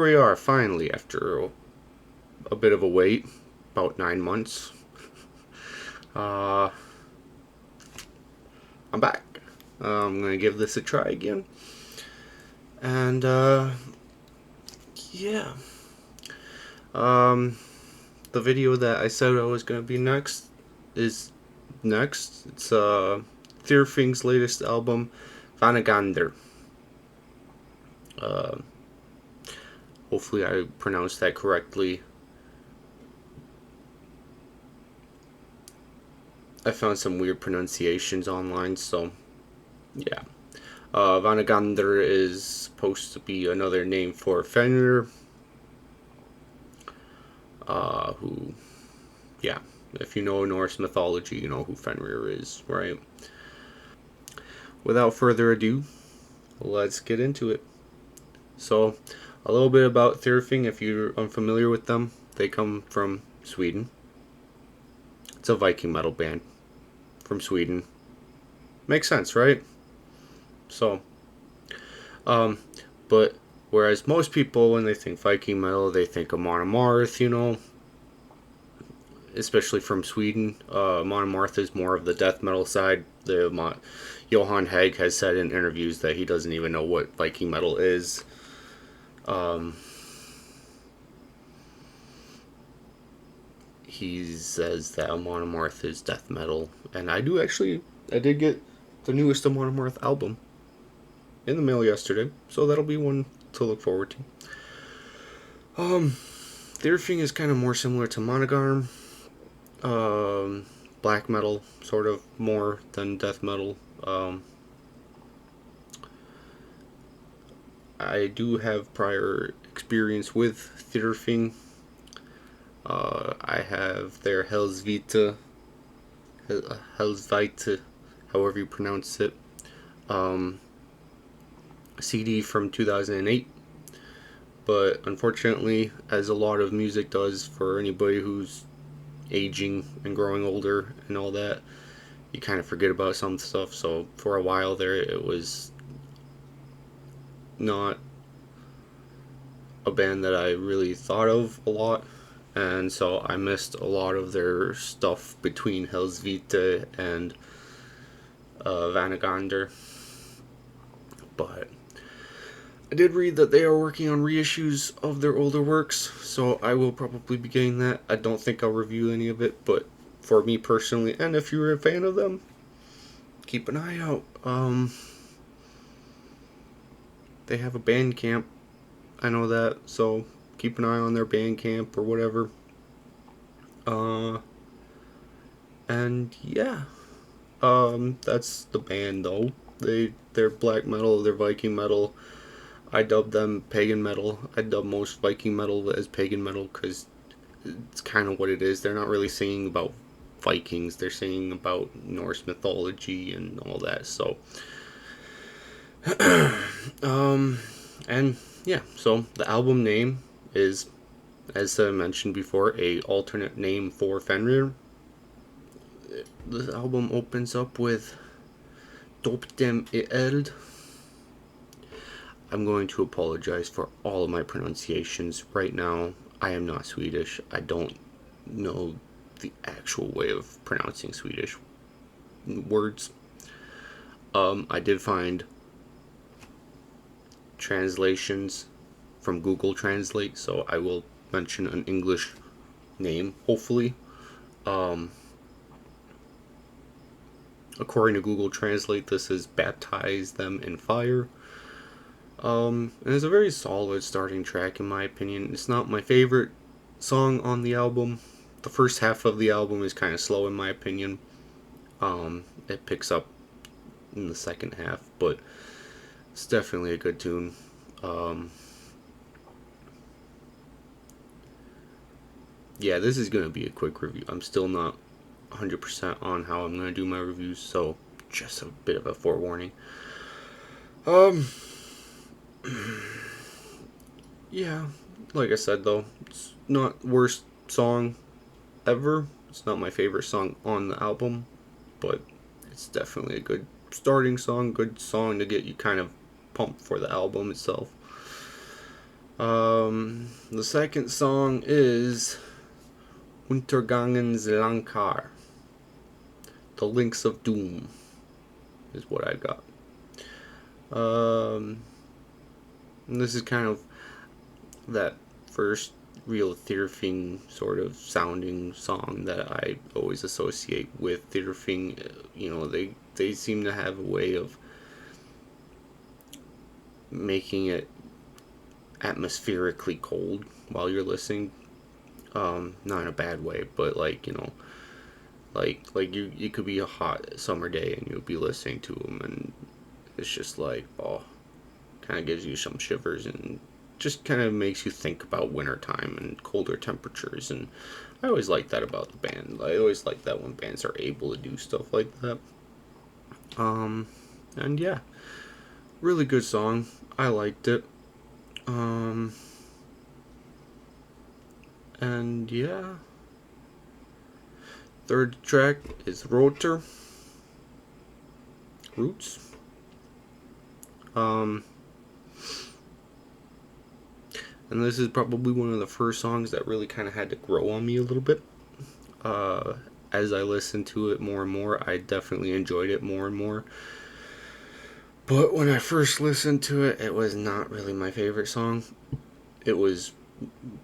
here we are, finally, after a bit of a wait, about 9 months. I'm back. I'm gonna give this a try again. And, yeah. The video that I said I was gonna be next is next. It's, Thyrfing's latest album, Vanagandr. Hopefully I pronounced that correctly. I found some weird pronunciations online, so yeah. Vanagandr is supposed to be another name for Fenrir. Who, yeah, if you know Norse mythology, you know who Fenrir is, right? Without further ado, let's get into it. So, a little bit about Thyrfing, if you're unfamiliar with them. They come from Sweden. It's a Viking metal band from Sweden. Makes sense, right? So, but whereas most people, when they think Viking metal, they think of Monomarth, you know, especially from Sweden. Monomarth is more of the death metal side. Johan Hegg has said in interviews that he doesn't even know what Viking metal is. He says that Monomarth is death metal, and I did get the newest Monomarth album in the mail yesterday, so that'll be one to look forward to. Thyrfing is kind of more similar to Vanagandr. Black metal, sort of, more than death metal. I do have prior experience with Thyrfing. I have their Hellsvita, however you pronounce it, CD from 2008. But unfortunately, as a lot of music does for anybody who's aging and growing older and all that, you kind of forget about some stuff. So for a while there, it was not a band that I really thought of a lot, and so I missed a lot of their stuff between Hellsvita and Vanagandr. But I did read that they are working on reissues of their older works, so I will probably be getting that. I don't think I'll review any of it, but for me personally, and if you're a fan of them, keep an eye out. They have a Bandcamp, I know that, so keep an eye on their Bandcamp or whatever. And yeah, that's the band though. They're black metal, they're Viking metal. I dub them pagan metal. I dub most Viking metal as pagan metal because it's kind of what it is. They're not really singing about Vikings. They're singing about Norse mythology and all that. So, and yeah. So the album name is, as I mentioned before, a alternate name for Fenrir. The album opens up with "Dop dem I eld." I'm going to apologize for all of my pronunciations right now. I am not Swedish. I don't know the actual way of pronouncing Swedish words. I did find translations from Google Translate, so I will mention an English name, hopefully. According to Google Translate, this is "Baptize Them in Fire." And it's a very solid starting track in my opinion. It's not my favorite song on the album. The first half of the album is kind of slow in my opinion. It picks up in the second half, but it's definitely a good tune. Yeah, this is going to be a quick review. I'm still not 100% on how I'm going to do my reviews, so just a bit of a forewarning. Yeah, like I said though, it's not worst song ever. It's not my favorite song on the album, but it's definitely a good starting song, good song to get you kind of pumped for the album itself. The second song is Untergangen's Lankar. The Links of Doom is what I got. And this is kind of that first real Thyrfing sort of sounding song that I always associate with Thyrfing. You know, they seem to have a way of making it atmospherically cold while you're listening. Not in a bad way, but like, you know, like you could be a hot summer day and you'll be listening to them, and it's just like, oh, kind of gives you some shivers and just kind of makes you think about wintertime and colder temperatures. And I always like that about the band. I always like that when bands are able to do stuff like that. And yeah, really good song. I liked it. And yeah, third track is Rotor Roots. And this is probably one of the first songs that really kind of had to grow on me a little bit. As I listened to it more and more, I definitely enjoyed it more and more. But when I first listened to it, it was not really my favorite song. It was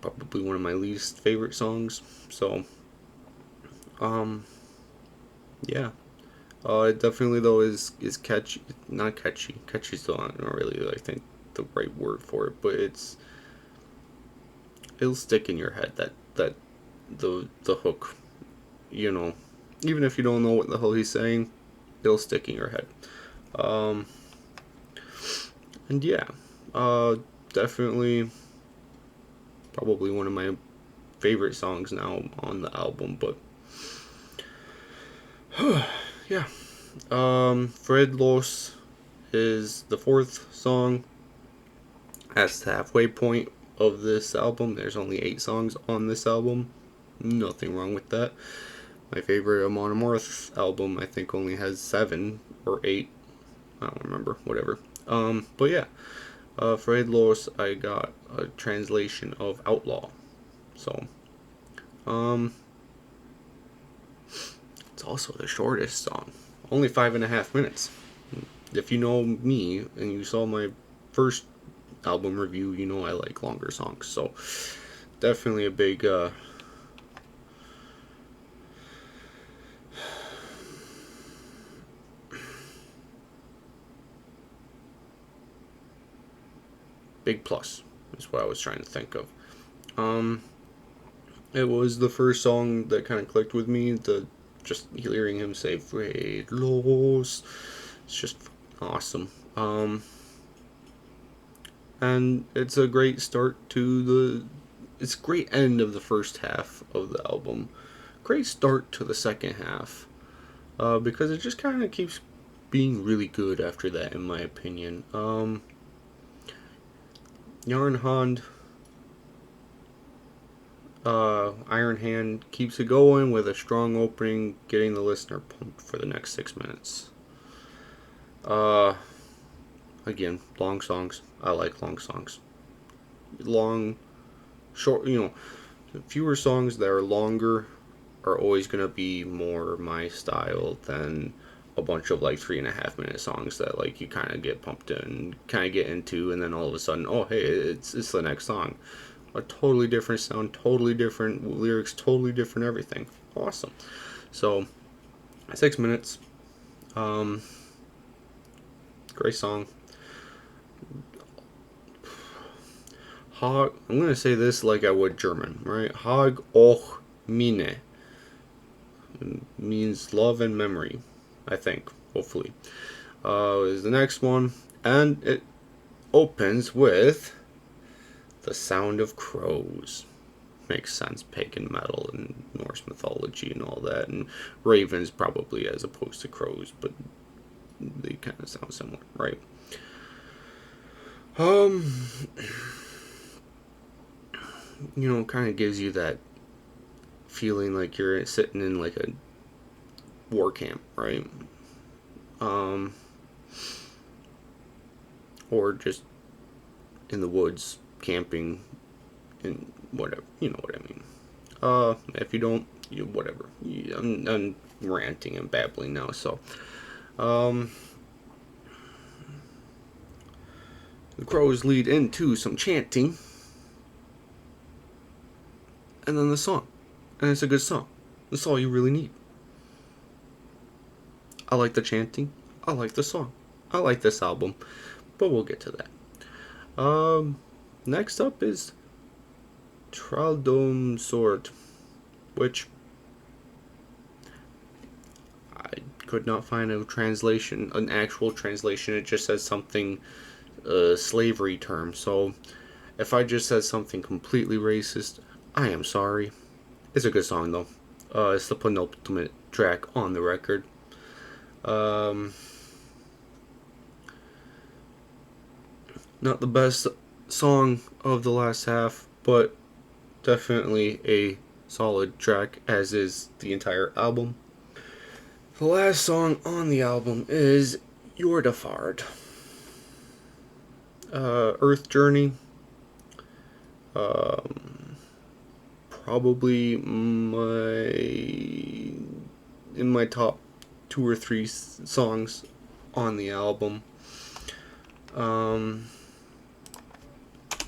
probably one of my least favorite songs. So, yeah. It definitely though is catchy, not catchy. Catchy's still not really, I think, the right word for it, but it'll stick in your head, that the hook, you know, even if you don't know what the hell he's saying, it'll stick in your head. And yeah, definitely probably one of my favorite songs now on the album. But yeah, Fred Los is the fourth song. That's the halfway point of this album. There's only 8 songs on this album. Nothing wrong with that. My favorite Monomorph album, I think, only has 7 or 8. I don't remember. Whatever. But yeah, Fred Los, I got a translation of Outlaw. So, it's also the shortest song. Only 5.5 minutes. If you know me and you saw my first album review, you know I like longer songs. So, definitely a big big plus is what I was trying to think of. It was the first song that kind of clicked with me. The just hearing him say "Fred Los," it's just awesome. And it's a great start to it's a great end of the first half of the album. Great start to the second half, because it just kind of keeps being really good after that, in my opinion. Yarn Hand, Iron Hand keeps it going with a strong opening, getting the listener pumped for the next 6 minutes. Again, long songs. I like long songs. Long, short, fewer songs that are longer are always going to be more my style than a bunch of like 3.5 minute songs that like you kind of get pumped in, kind of get into, and then all of a sudden, oh hey, it's the next song. A totally different sound, totally different lyrics, totally different everything. Awesome. So 6 minutes. Great song. I'm gonna say this like I would German, right? Hag och Mine means love and memory, I think, hopefully. Is the next one, and it opens with the sound of crows. Makes sense, pagan metal and Norse mythology and all that, and ravens probably as opposed to crows, but they kind of sound similar, right? Kind of gives you that feeling like you're sitting in like a war camp, right? Or just in the woods camping and whatever. You know what I mean. If you don't, whatever. I'm ranting and babbling now. So, um, the crows lead into some chanting, and then the song, and it's a good song. That's all you really need. I like the chanting. I like the song. I like this album, but we'll get to that. Next up is Traldom Sword, which I could not find a translation, an actual translation. It just says something, slavery term. So if I just said something completely racist, I am sorry. It's a good song though. It's the penultimate track on the record. Not the best song of the last half, but definitely a solid track, as is the entire album. The last song on the album is Yordafard. Earth Journey. Probably in my top 2 or 3 songs on the album.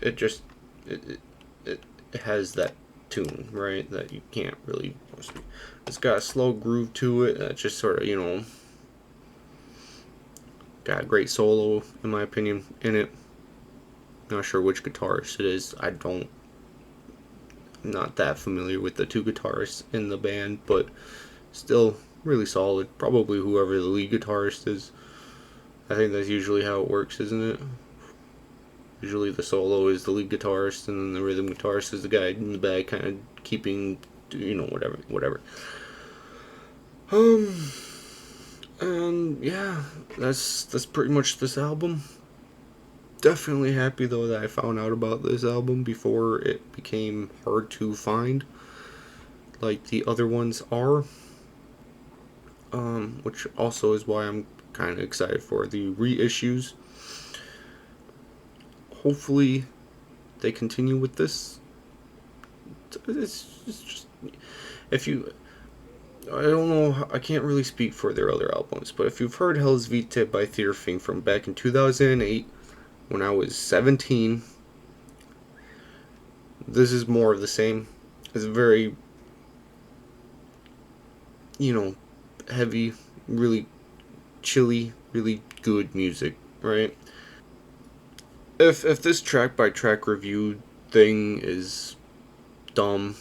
It just it has that tune, right, that you can't really. It's got a slow groove to it that just sort of, got a great solo, in my opinion, in it. Not sure which guitarist it is. I'm not that familiar with the 2 guitarists in the band, but still really solid. Probably whoever the lead guitarist is. I think that's usually how it works, isn't it? Usually the solo is the lead guitarist, and then the rhythm guitarist is the guy in the back, kind of keeping, whatever. And yeah, that's pretty much this album. Definitely happy though that I found out about this album before it became hard to find, like the other ones are. Which also is why I'm kind of excited for the reissues. Hopefully, they continue with this. It's just, if you, I don't know, I can't really speak for their other albums, but if you've heard Hell's Vita by Thyrfing from back in 2008, when I was 17, this is more of the same. It's very, heavy, really chilly, really good music, right? If this track by track review thing is dumb,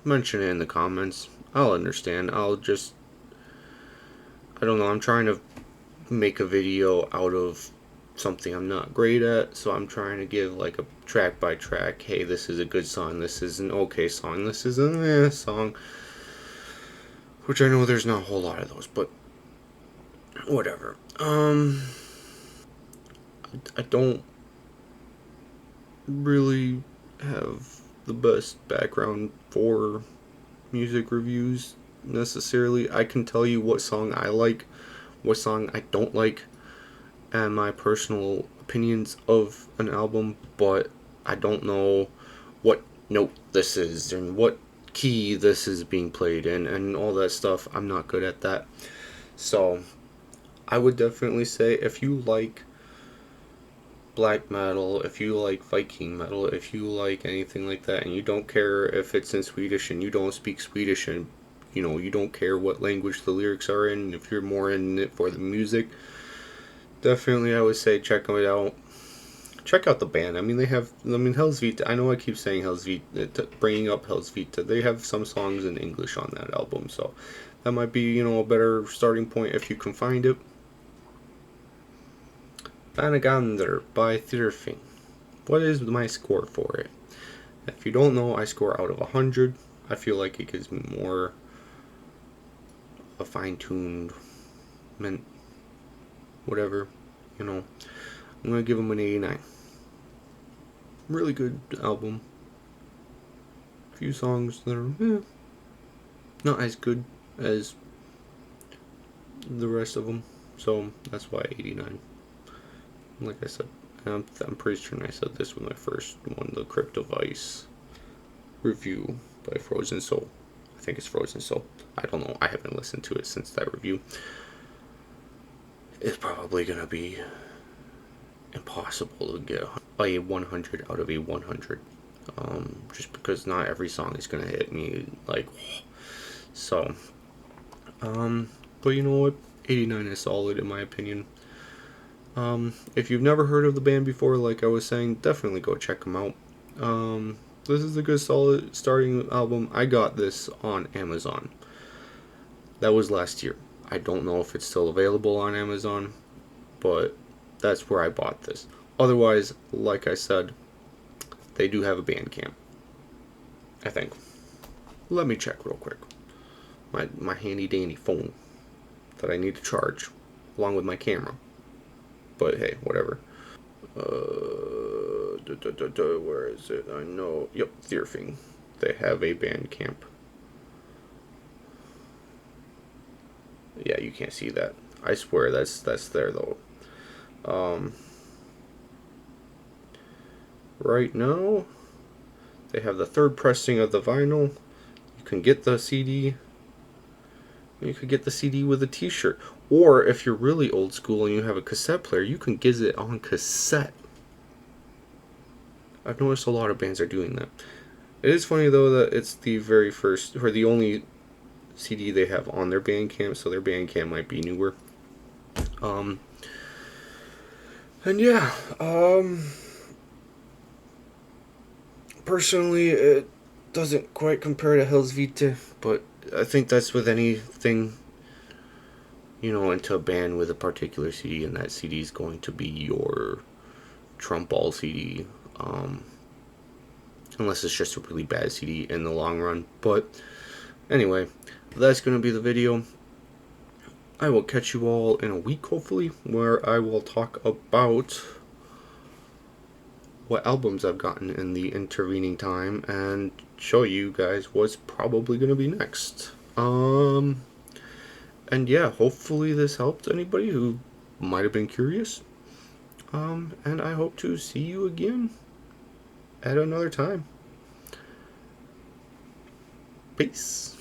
mention it in the comments. I'll understand. I don't know, I'm trying to make a video out of something I'm not great at, so I'm trying to give like a track by track, hey, this is a good song, this is an okay song, this is an song, which I know there's not a whole lot of those, but whatever. I don't really have the best background for music reviews necessarily. I can tell you what song I like, what song I don't like, and my personal opinions of an album, but I don't know what note this is and what key this is being played in and all that stuff. I'm not good at that. So I would definitely say if you like black metal, if you like Viking metal, if you like anything like that, and you don't care if it's in Swedish and you don't speak Swedish, and you don't care what language the lyrics are in, if you're more in it for the music, definitely I would say check it out. Check out the band. I mean, Hell's Vita. I know I keep saying Hell's Vita, bringing up Hell's Vita. They have some songs in English on that album, so that might be, a better starting point if you can find it. Vanagandr by Thyrfing. What is my score for it? If you don't know, I score out of 100. I feel like it gives me more a fine-tuned, whatever, I'm gonna give them an 89. Really good album. A few songs that are not as good as the rest of them, so that's why 89. Like I said, I'm pretty sure I said this was my first one, the Crypto Vice review by Frozen Soul. I think it's Frozen Soul. I don't know. I haven't listened to it since that review. It's probably gonna be impossible to get a 100 out of a 100. Just because not every song is gonna hit me like so. But you know what? 89 is solid in my opinion. If you've never heard of the band before, like I was saying, definitely go check them out. This is a good solid starting album. I got this on Amazon. That was last year. I don't know if it's still available on Amazon, but that's where I bought this. Otherwise, like I said, they do have a Bandcamp, I think. Let me check real quick. My handy dandy phone that I need to charge, along with my camera. But hey, whatever. Where is it? I know. Yep, Thyrfing. They have a Bandcamp. Yeah, you can't see that. I swear that's there though. Right now, they have the third pressing of the vinyl. You can get the CD. You could get the CD with a T-shirt, or if you're really old school and you have a cassette player, you can get it on cassette. I've noticed a lot of bands are doing that. It is funny though that it's the very first or the only CD they have on their Bandcamp, so their Bandcamp might be newer. And yeah, personally, it doesn't quite compare to Hell's Vita, but I think that's with anything, into a band with a particular CD, and that CD is going to be your Trump All CD, unless it's just a really bad CD in the long run. But anyway, that's going to be the video. I will catch you all in a week, hopefully, where I will talk about what albums I've gotten in the intervening time and show you guys what's probably going to be next. And yeah, hopefully this helped anybody who might have been curious. And I hope to see you again at another time. Peace.